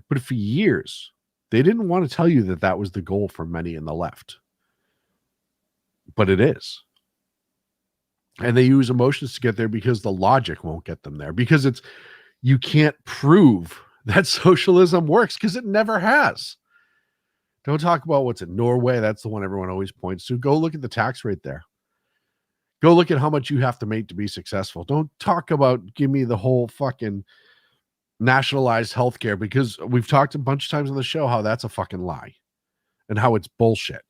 But for years, they didn't want to tell you that that was the goal for many in the left. But it is. And they use emotions to get there because the logic won't get them there. Because you can't prove that socialism works because it never has. Don't talk about what's in Norway. That's the one everyone always points to. Go look at the tax rate there. Go look at how much you have to make to be successful. Don't talk about give me the whole fucking nationalized healthcare, because we've talked a bunch of times on the show how that's a fucking lie and how it's bullshit.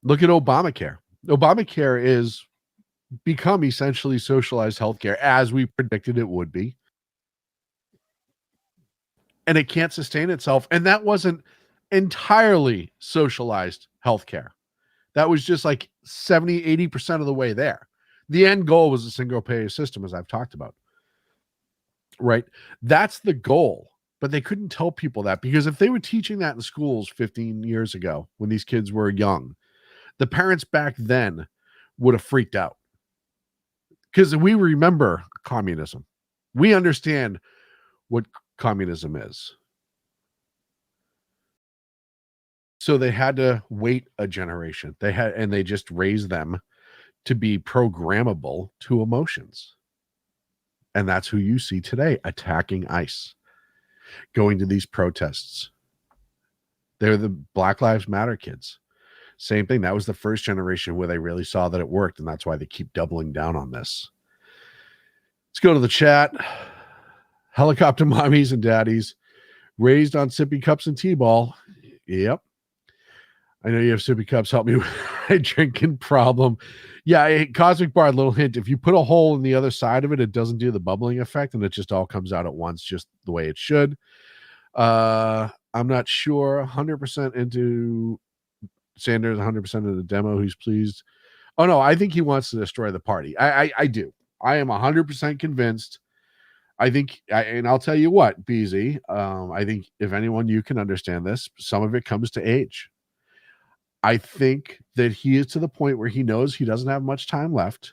Look at Obamacare. Obamacare is become essentially socialized healthcare, as we predicted it would be. And it can't sustain itself. And that wasn't entirely socialized healthcare. That was just like 70, 80% of the way there. The end goal was a single payer system, as I've talked about. Right? That's the goal. But they couldn't tell people that, because if they were teaching that in schools 15 years ago when these kids were young, the parents back then would have freaked out. Because we remember communism. We understand what communism is. So they had to wait a generation. They just raised them to be programmable to emotions. And that's who you see today attacking ICE, going to these protests. They're the Black Lives Matter kids. Same thing. That was the first generation where they really saw that it worked, and that's why they keep doubling down on this. Let's go to the chat. Helicopter mommies and daddies raised on sippy cups and T-ball. Yep. I know you have sippy cups. Help me with my drinking problem. Yeah, Cosmic Bard, little hint. If you put a hole in the other side of it, it doesn't do the bubbling effect, and it just all comes out at once, just the way it should. I'm not sure. 100% into Sanders, 100% of the demo. He's pleased. Oh, no, I think he wants to destroy the party. I do. I am 100% convinced. I think, and I'll tell you what, BZ, I think if anyone, you can understand this, some of it comes to age. I think that he is to the point where he knows he doesn't have much time left,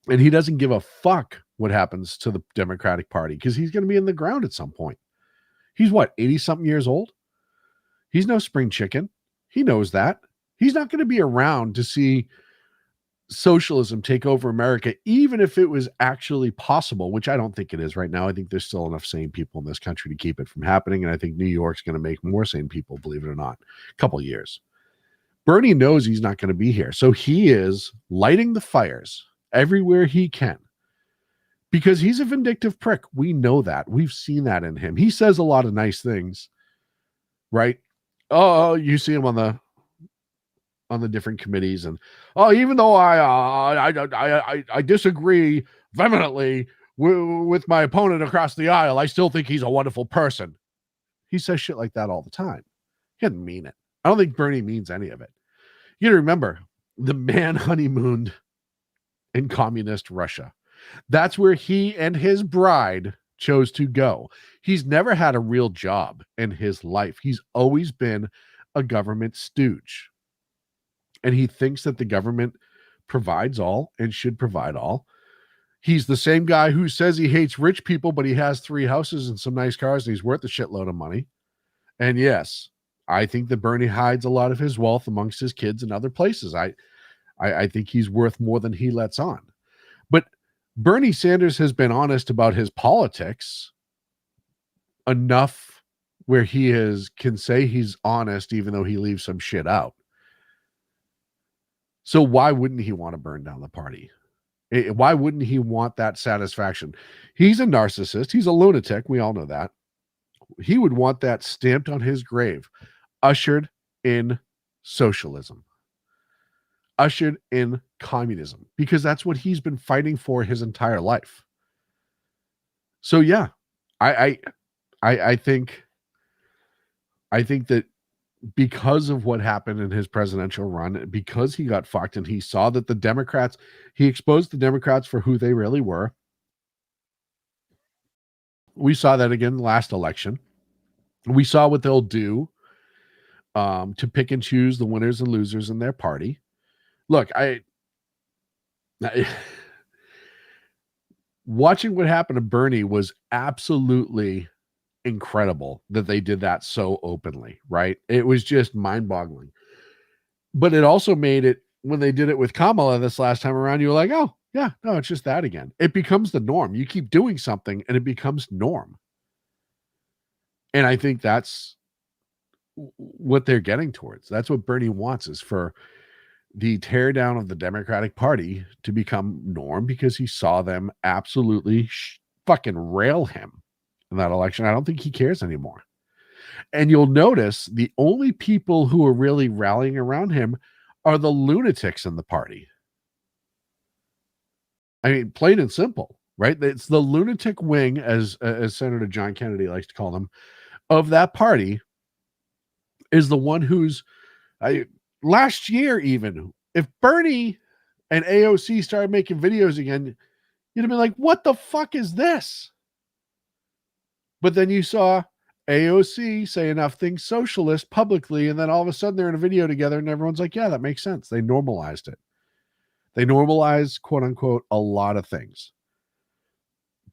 and he doesn't give a fuck what happens to the Democratic Party, because he's going to be in the ground at some point. He's what, 80-something years old? He's no spring chicken. He knows that. He's not going to be around to see socialism take over America, even if it was actually possible, which I don't think it is right now. I think there's still enough sane people in this country to keep it from happening, and I think New York's going to make more sane people, believe it or not, a couple years. Bernie knows he's not going to be here, so he is lighting the fires everywhere he can, because he's a vindictive prick. We know that. We've seen that in him. He says a lot of nice things, right? Oh, you see him on the different committees, and even though I disagree vehemently with my opponent across the aisle, I still think he's a wonderful person. He says shit like that all the time. He doesn't mean it. I don't think Bernie means any of it. You gotta remember, the man honeymooned in communist Russia. That's where he and his bride chose to go. He's never had a real job in his life. He's always been a government stooge. And he thinks that the government provides all and should provide all. He's the same guy who says he hates rich people, but he has 3 houses and some nice cars, and he's worth a shitload of money. And yes, I think that Bernie hides a lot of his wealth amongst his kids and other places. I think he's worth more than he lets on. But Bernie Sanders has been honest about his politics enough where can say he's honest, even though he leaves some shit out. So why wouldn't he want to burn down the party? Why wouldn't he want that satisfaction? He's a narcissist. He's a lunatic. We all know that. He would want that stamped on his grave, ushered in socialism, ushered in communism, because that's what he's been fighting for his entire life. So yeah, I think that because of what happened in his presidential run, because he got fucked and he saw that he exposed the Democrats for who they really were. We saw that again last election. We saw what they'll do to pick and choose the winners and losers in their party. Look, watching what happened to Bernie was absolutely incredible that they did that so openly, right? It was just mind-boggling. But it also made it, when they did it with Kamala this last time around, you were like, oh, yeah, no, it's just that again. It becomes the norm. You keep doing something and it becomes norm. And I think that's what they're getting towards. That's what Bernie wants, is for the tear down of the Democratic Party to become norm, because he saw them absolutely fucking rail him in that election. I don't think he cares anymore. And you'll notice the only people who are really rallying around him are the lunatics in the party. I mean, plain and simple, right? It's the lunatic wing, as Senator John Kennedy likes to call them, of that party, is the one who's last year, even if Bernie and AOC started making videos again, you'd have been like, what the fuck is this? But then you saw AOC say enough things socialist publicly, and then all of a sudden they're in a video together and everyone's like, yeah, that makes sense. They normalized it. They normalized, quote unquote, a lot of things,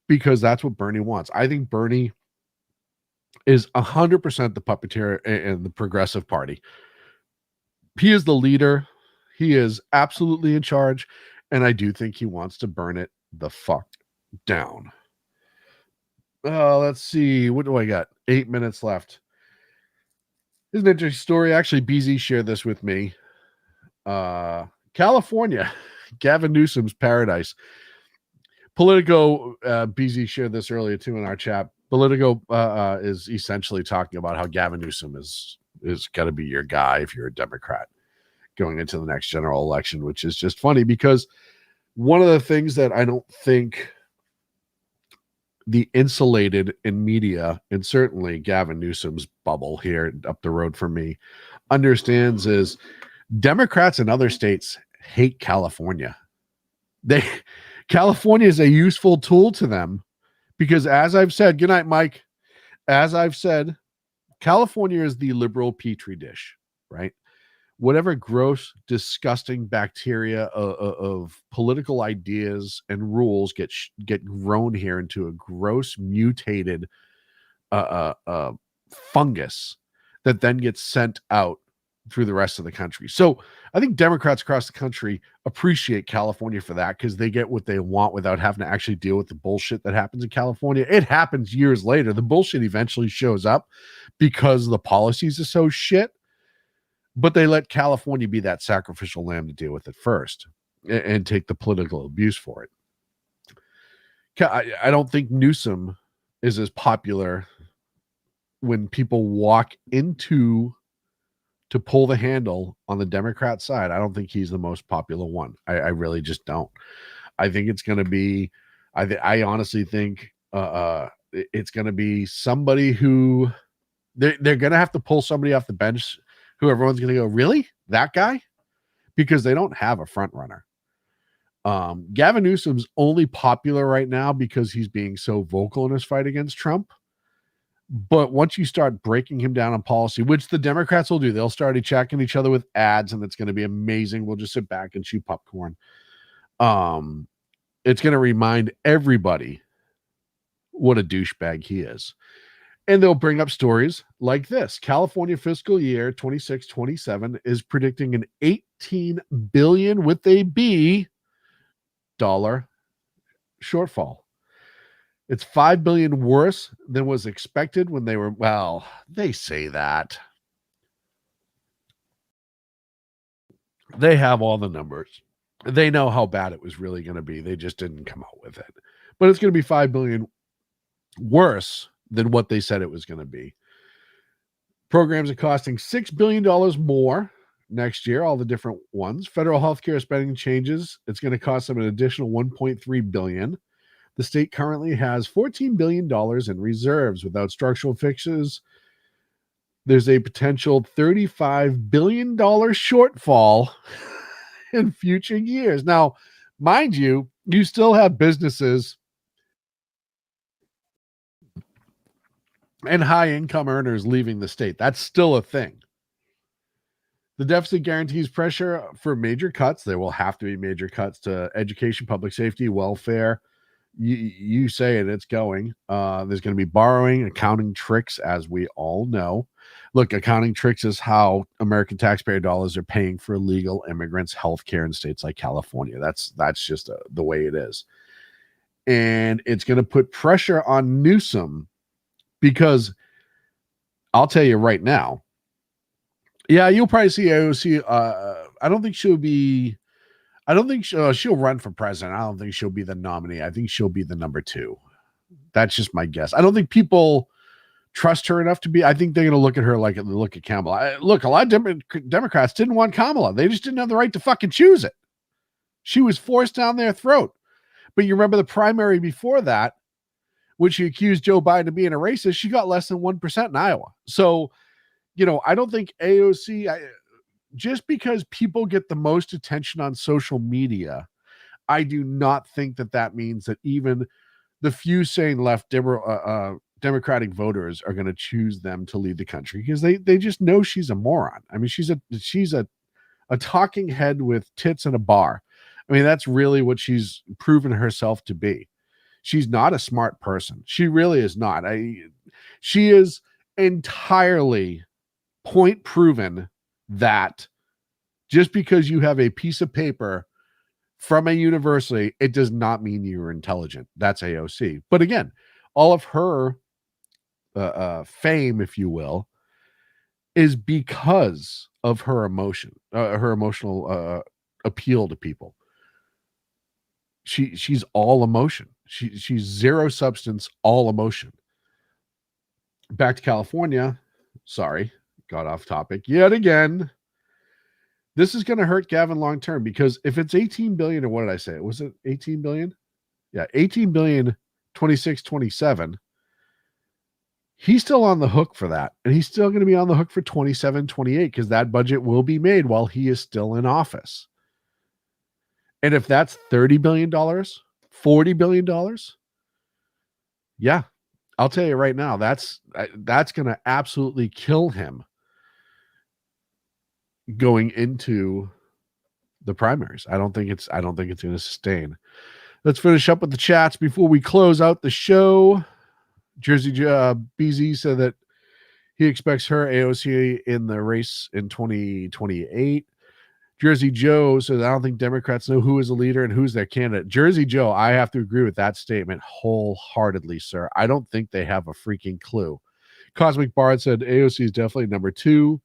because that's what Bernie wants. I think Bernie is 100% the puppeteer in the Progressive Party. He is the leader. He is absolutely in charge. And I do think he wants to burn it the fuck down. Let's see. What do I got? 8 minutes left. This is an interesting story. Actually, BZ shared this with me. California, Gavin Newsom's paradise. Politico, BZ shared this earlier too in our chat. Politico is essentially talking about how Gavin Newsom is got to be your guy if you're a Democrat going into the next general election, which is just funny, because one of the things that I don't think the insulated in media, and certainly Gavin Newsom's bubble here up the road from me, understands is Democrats in other states hate California. California is a useful tool to them, because as I've said, good night, Mike. As I've said, California is the liberal petri dish, right? Whatever gross, disgusting bacteria of political ideas and rules get grown here into a gross, mutated fungus that then gets sent out through the rest of the country. So I think Democrats across the country appreciate California for that, because they get what they want without having to actually deal with the bullshit that happens in California. It happens years later. The bullshit eventually shows up because the policies are so shit, but they let California be that sacrificial lamb to deal with it first and take the political abuse for it. I don't think Newsom is as popular when people walk into to pull the handle on the Democrat side. I don't think he's the most popular one. I really just don't. I think it's going to be, I honestly think it's going to be somebody who They're going to have to pull somebody off the bench who everyone's going to go, really? That guy? Because they don't have a front runner. Gavin Newsom's only popular right now because he's being so vocal in his fight against Trump. But once you start breaking him down on policy, which the Democrats will do, they'll start checking each other with ads, and it's going to be amazing. We'll just sit back and chew popcorn. It's going to remind everybody what a douchebag he is. And they'll bring up stories like this. California fiscal year 26-27 is predicting an $18 billion with a B dollar shortfall. It's $5 billion worse than was expected when they were, well, they say that. They have all the numbers. They know how bad it was really going to be. They just didn't come out with it. But it's going to be $5 billion worse than what they said it was going to be. Programs are costing $6 billion more next year, all the different ones. Federal healthcare spending changes. It's going to cost them an additional $1.3 billion. The state currently has $14 billion in reserves. Without structural fixes, there's a potential $35 billion shortfall in future years. Now, mind you, you still have businesses and high-income earners leaving the state. That's still a thing. The deficit guarantees pressure for major cuts. There will have to be major cuts to education, public safety, welfare. You say it, it's going. There's going to be borrowing, accounting tricks, as we all know. Look, accounting tricks is how American taxpayer dollars are paying for illegal immigrants' health care in states like California. That's just the way it is. And it's going to put pressure on Newsom because I'll tell you right now, yeah, you'll probably see AOC. I don't think she'll run for president. I don't think she'll be the nominee. I think she'll be the number 2. That's just my guess. I don't think people trust her enough to be. I think they're going to look at her like they look at Kamala. Look, a lot of Democrats didn't want Kamala. They just didn't have the right to fucking choose it. She was forced down their throat. But you remember the primary before that, which she accused Joe Biden of being a racist. She got less than 1% in Iowa. So, I don't think AOC. Just because people get the most attention on social media, I do not think that means that even the few sane left Democratic voters are going to choose them to lead the country because they just know she's a moron. I mean, she's a talking head with tits in a bar. I mean, that's really what she's proven herself to be. She's not a smart person. She really is not. She is entirely point proven that just because you have a piece of paper from a university, it does not mean you're intelligent. That's AOC. But again, all of her fame, if you will, is because of her emotional appeal to people. She's all emotion. She's zero substance, all emotion. Back to California. Sorry, got off topic yet again. This is going to hurt Gavin long term because if it's 18 billion, or what did I say? Was it 18 billion? Yeah, 18 billion, 26-27. He's still on the hook for that. And he's still going to be on the hook for 27-28 because that budget will be made while he is still in office. And if that's $30 billion, $40 billion, yeah, I'll tell you right now, that's going to absolutely kill him going into the primaries. I don't think it's going to sustain. Let's finish up with the chats before we close out the show. Jersey BZ said that he expects her AOC in the race in 2028. Jersey Joe says, I don't think Democrats know who is a leader and who's their candidate. Jersey Joe, I have to agree with that statement wholeheartedly, sir. I don't think they have a freaking clue. Cosmic Bard said AOC is definitely number 2.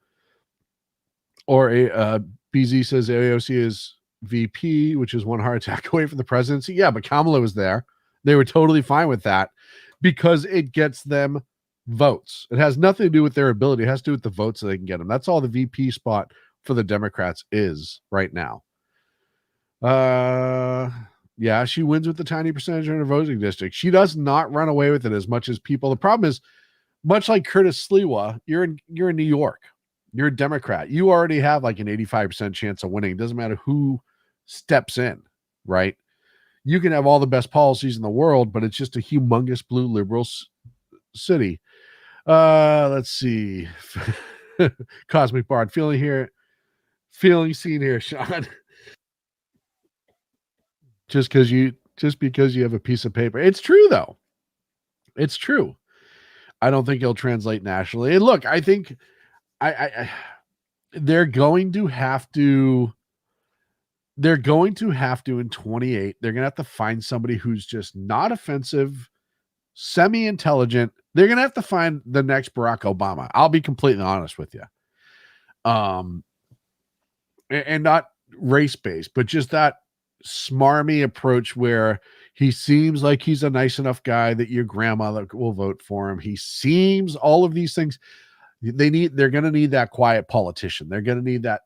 Or BZ says AOC is VP, which is one heart attack away from the presidency. Yeah, but Kamala was there. They were totally fine with that because it gets them votes. It has nothing to do with their ability. It has to do with the votes that they can get them. That's all the VP spot for the Democrats is right now. Yeah, she wins with the tiny percentage in her voting district. She does not run away with it as much as people. The problem is much like Curtis Sliwa, you're in New York. You're a Democrat. You already have like an 85% chance of winning. It doesn't matter who steps in, right? You can have all the best policies in the world, but it's just a humongous blue liberal city. Let's see. Cosmic Bard, feeling seen here, Sean. just because you have a piece of paper. It's true, though. It's true. I don't think it'll translate nationally. And look, I think they're going to have to in 28, they're going to have to find somebody who's just not offensive, semi-intelligent. They're going to have to find the next Barack Obama. I'll be completely honest with you. And not race-based, but just that smarmy approach where he seems like he's a nice enough guy that your grandmother will vote for him. He seems all of these things. They're going to need that quiet politician. They're going to need that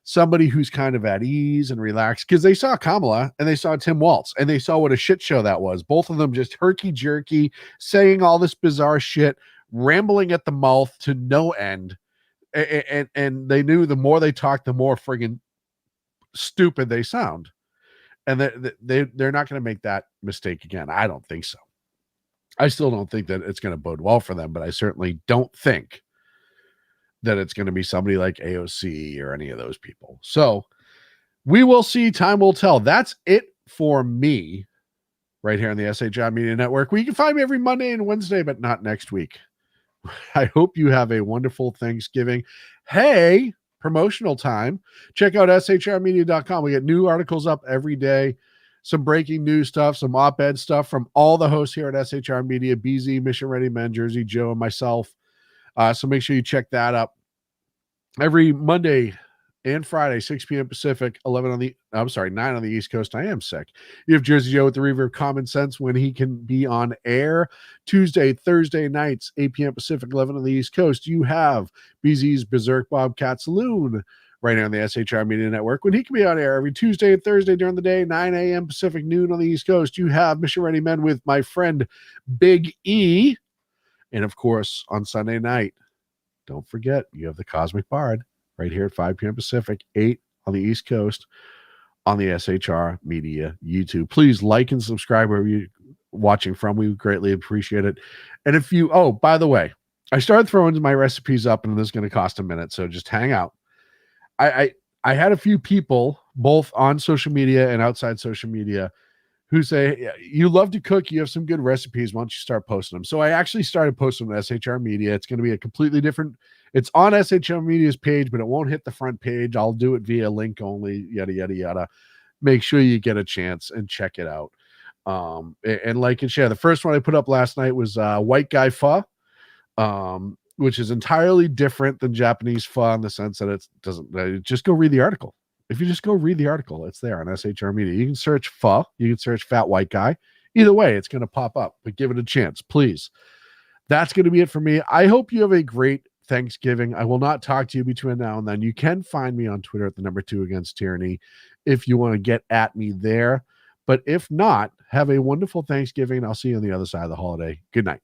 somebody who's kind of at ease and relaxed, because they saw Kamala and they saw Tim Walz and they saw what a shit show that was. Both of them just herky-jerky, saying all this bizarre shit, rambling at the mouth to no end. And they knew the more they talk, the more friggin' stupid they sound. And they're not going to make that mistake again. I don't think so. I still don't think that it's going to bode well for them, but I certainly don't think that it's going to be somebody like AOC or any of those people. So we will see. Time will tell. That's it for me right here on the SHI Media Network, where you can find me every Monday and Wednesday, but not next week. I hope you have a wonderful Thanksgiving. Hey, promotional time. Check out shrmedia.com. We get new articles up every day, some breaking news stuff, some op-ed stuff from all the hosts here at SHR Media, BZ, Mission Ready Men, Jersey Joe, and myself. So make sure you check that up every Monday and Friday, 6 p.m. Pacific, 9 on the East Coast. I am sick. You have Jersey Joe with the Reverb Common Sense when he can be on air. Tuesday, Thursday nights, 8 p.m. Pacific, 11 on the East Coast. You have BZ's Berserk Bobcat Saloon right here on the SHR Media Network when he can be on air every Tuesday and Thursday during the day, 9 a.m. Pacific, noon on the East Coast. You have Mission Ready Men with my friend Big E. And of course, on Sunday night, don't forget, you have the Cosmic Bard right here at 5 p.m. Pacific, 8 on the East Coast on the SHR Media YouTube. Please like and subscribe wherever you're watching from. We would greatly appreciate it. And if you, by the way, I started throwing my recipes up and this is going to cost a minute, so just hang out. I had a few people, both on social media and outside social media, who say, you love to cook, you have some good recipes, why don't you start posting them? So I actually started posting them to SHR Media. It's going to be a completely different, it's on SHR Media's page, but it won't hit the front page. I'll do it via link only, yada, yada, yada. Make sure you get a chance and check it out. And like and share. The first one I put up last night was White Guy Pho, which is entirely different than Japanese pho in the sense that it doesn't, just go read the article. If you just go read the article, it's there on SHR Media. You can search pho, you can search fat white guy. Either way, it's going to pop up, but give it a chance, please. That's going to be it for me. I hope you have a great Thanksgiving. I will not talk to you between now and then. You can find me on Twitter at the number 2 against tyranny if you want to get at me there. But if not, have a wonderful Thanksgiving. I'll see you on the other side of the holiday. Good night.